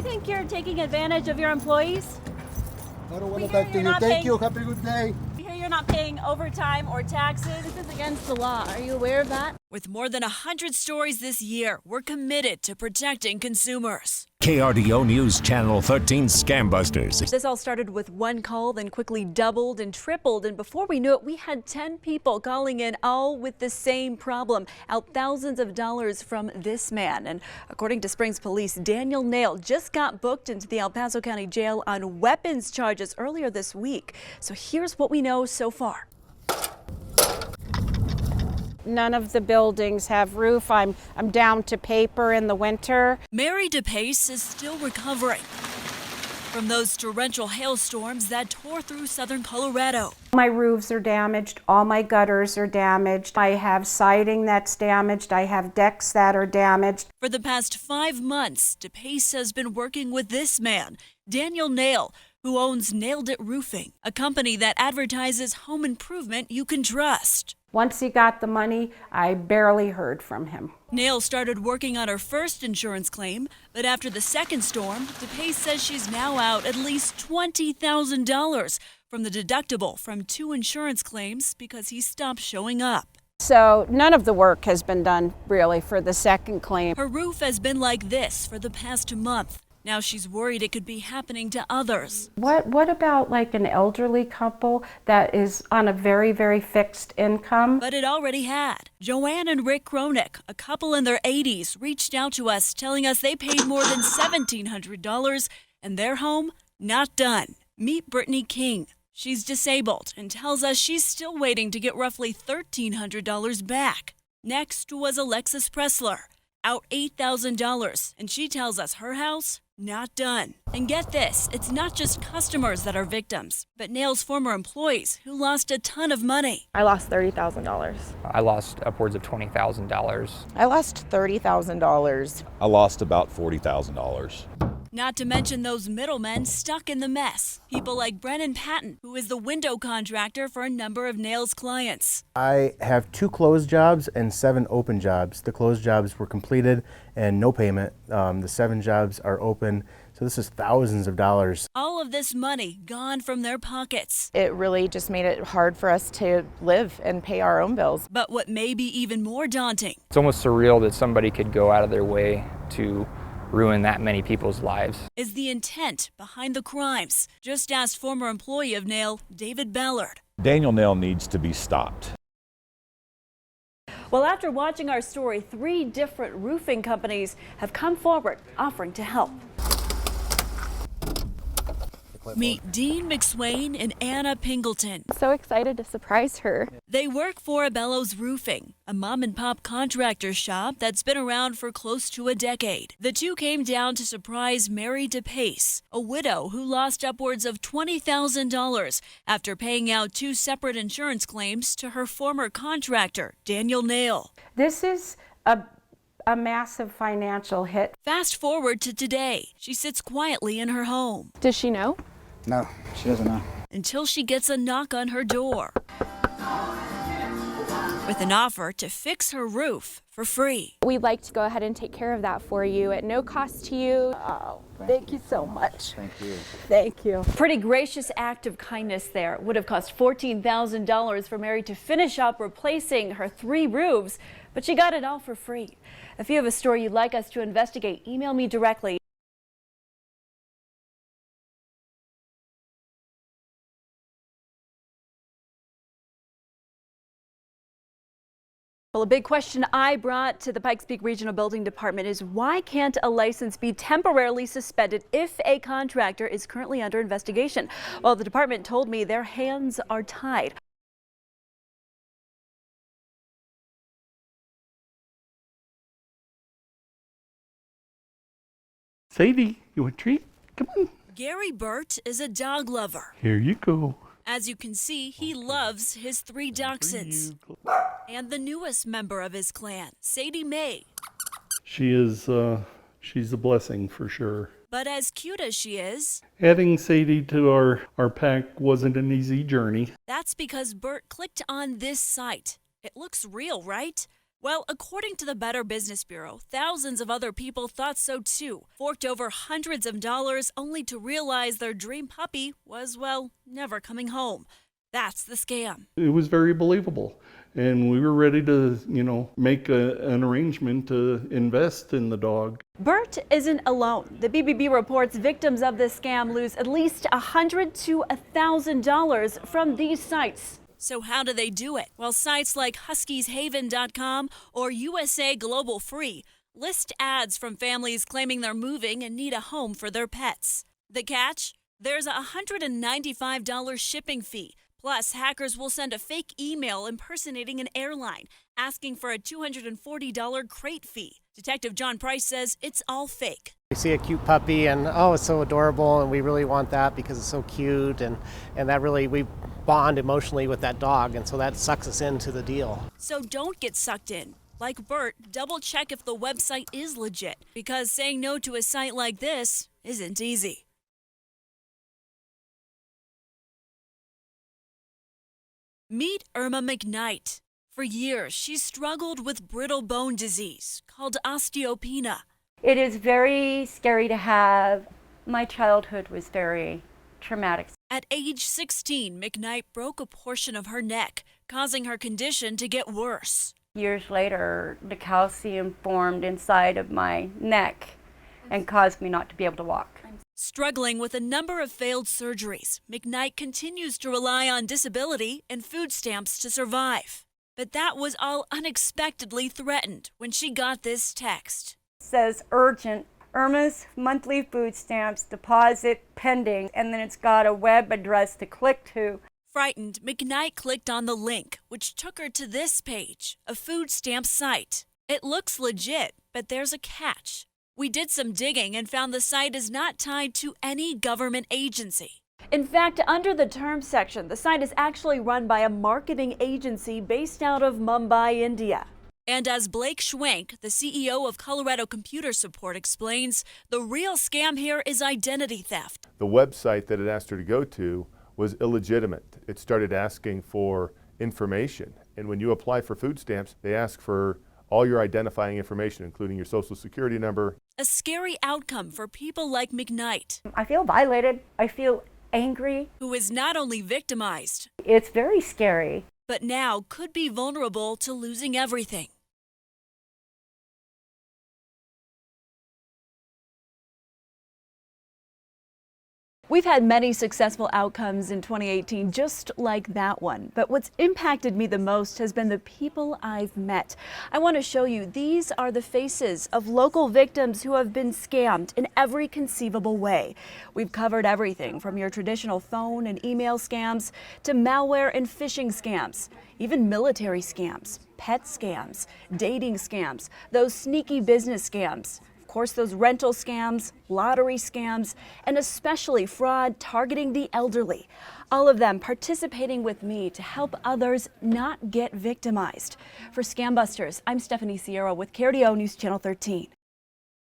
you think you're taking advantage of your employees? I don't want to talk to you. Thank you. Have a good day. We hear you're not paying overtime or taxes. This is against the law. Are you aware of that? With more than 100 stories this year, we're committed to protecting consumers. KRDO News Channel 13 Scambusters. This all started with one call, then quickly doubled and tripled. And before we knew it, we had 10 people calling in, all with the same problem, out thousands of dollars from this man. And according to Springs Police, Daniel Nail just got booked into the El Paso County Jail on weapons charges earlier this week. So here's what we know so far. None of the buildings have roof. I'm down to paper in the winter. Mary DePace is still recovering from those torrential hailstorms that tore through southern Colorado. My roofs are damaged. All my gutters are damaged. I have siding that's damaged. I have decks that are damaged. For the past 5 months, DePace has been working with this man, Daniel Nail, who owns Nailed It Roofing, a company that advertises home improvement you can trust. Once he got the money, I barely heard from him. Nail started working on her first insurance claim, but after the second storm, DePace says she's now out at least $20,000 from the deductible from 2 insurance claims because he stopped showing up. So none of the work has been done really for the second claim. Her roof has been like this for the past month. Now she's worried it could be happening to others. What about like an elderly couple that is on a very, very fixed income? But it already had. Joanne and Rick Kronick, a couple in their 80s, reached out to us telling us they paid more than $1,700 and their home not done. Meet Brittany King. She's disabled and tells us she's still waiting to get roughly $1,300 back. Next was Alexis Pressler, out $8,000, and she tells us her house not done. And get this, it's not just customers that are victims, but Nail's former employees who lost a ton of money. I lost $30,000. I lost upwards of $20,000. I lost $30,000. I lost about $40,000. Not to mention those middlemen stuck in the mess. People like Brennan Patton, who is the window contractor for a number of Nail's clients. I have 2 closed jobs and 7 open jobs. The closed jobs were completed and no payment. The 7 jobs are open. So this is thousands of dollars. All of this money gone from their pockets. It really just made it hard for us to live and pay our own bills. But what may be even more daunting. It's almost surreal that somebody could go out of their way to ruin that many people's lives. Is the intent behind the crimes? Just asked former employee of Nail, David Ballard. Daniel Nail needs to be stopped. Well, after watching our story, 3 different roofing companies have come forward offering to help. Meet Dean McSwain and Anna Pingleton. So excited to surprise her. They work for Abello's Roofing, a mom-and-pop contractor shop that's been around for close to a decade. The 2 came down to surprise Mary DePace, a widow who lost upwards of $20,000 after paying out 2 separate insurance claims to her former contractor, Daniel Nail. This is a massive financial hit. Fast forward to today. She sits quietly in her home. Does she know? No, she doesn't know. Until she gets a knock on her door with an offer to fix her roof for free. We'd like to go ahead and take care of that for you at no cost to you. Oh, thank you so much. Thank you. Thank you. Pretty gracious act of kindness there. It would have cost $14,000 for Mary to finish up replacing her 3 roofs, but she got it all for free. If you have a story you'd like us to investigate, email me directly. Well, a big question I brought to the Pikes Peak Regional Building Department is why can't a license be temporarily suspended if a contractor is currently under investigation? Well, the department told me their hands are tied. Sadie, you want a treat? Come on. Gary Burt is a dog lover. Here you go. As you can see, he loves his 3 dachshunds. And the newest member of his clan, Sadie Mae. She's a blessing for sure. But as cute as she is, Adding Sadie to our pack wasn't an easy journey. that's because Burt clicked on this site. It looks real, right? Well, according to the Better Business Bureau, thousands of other people thought so too, forked over hundreds of dollars only to realize their dream puppy was, well, never coming home. That's the scam. It was very believable. And we were ready to, make an arrangement to invest in the dog. Bert isn't alone. The BBB reports victims of this scam lose at least $100 to $1,000 from these sites. So how do they do it? Well, sites like huskieshaven.com or USA Global Free list ads from families claiming they're moving and need a home for their pets. The catch? There's a $195 shipping fee. Plus, hackers will send a fake email impersonating an airline, asking for a $240 crate fee. Detective John Price says it's all fake. We see a cute puppy and, oh, it's so adorable, and we really want that because it's so cute, and that really, we bond emotionally with that dog, and so that sucks us into the deal. So don't get sucked in. Like Bert, double check if the website is legit, because saying no to a site like this isn't easy. Meet Irma McKnight. For years, she's struggled with brittle bone disease called osteopenia. It is very scary to have. My childhood was very traumatic. At age 16, McKnight broke a portion of her neck, causing her condition to get worse. Years later, the calcium formed inside of my neck and caused me not to be able to walk. Struggling with a number of failed surgeries, McKnight continues to rely on disability and food stamps to survive. But that was all unexpectedly threatened when she got this text. It says urgent, Irma's monthly food stamps deposit pending, and then it's got a web address to click to. Frightened, McKnight clicked on the link, which took her to this page, a food stamp site. It looks legit, but there's a catch. We did some digging and found the site is not tied to any government agency. In fact, under the terms section, the site is actually run by a marketing agency based out of Mumbai, India. And as Blake Schwenk, the CEO of Colorado Computer Support, explains, the real scam here is identity theft. The website that it asked her to go to was illegitimate. It started asking for information. And when you apply for food stamps, they ask for all your identifying information, including your social security number. A scary outcome for people like McKnight. I feel violated. I feel angry. Who is not only victimized, it's very scary, but now could be vulnerable to losing everything. We've had many successful outcomes in 2018, just like that one. But what's impacted me the most has been the people I've met. I want to show you, these are the faces of local victims who have been scammed in every conceivable way. We've covered everything from your traditional phone and email scams to malware and phishing scams, even military scams, pet scams, dating scams, those sneaky business scams. Of course, those rental scams, lottery scams, and especially fraud targeting the elderly. All of them participating with me to help others not get victimized. For Scambusters, I'm Stephanie Sierra with KRDO News Channel 13.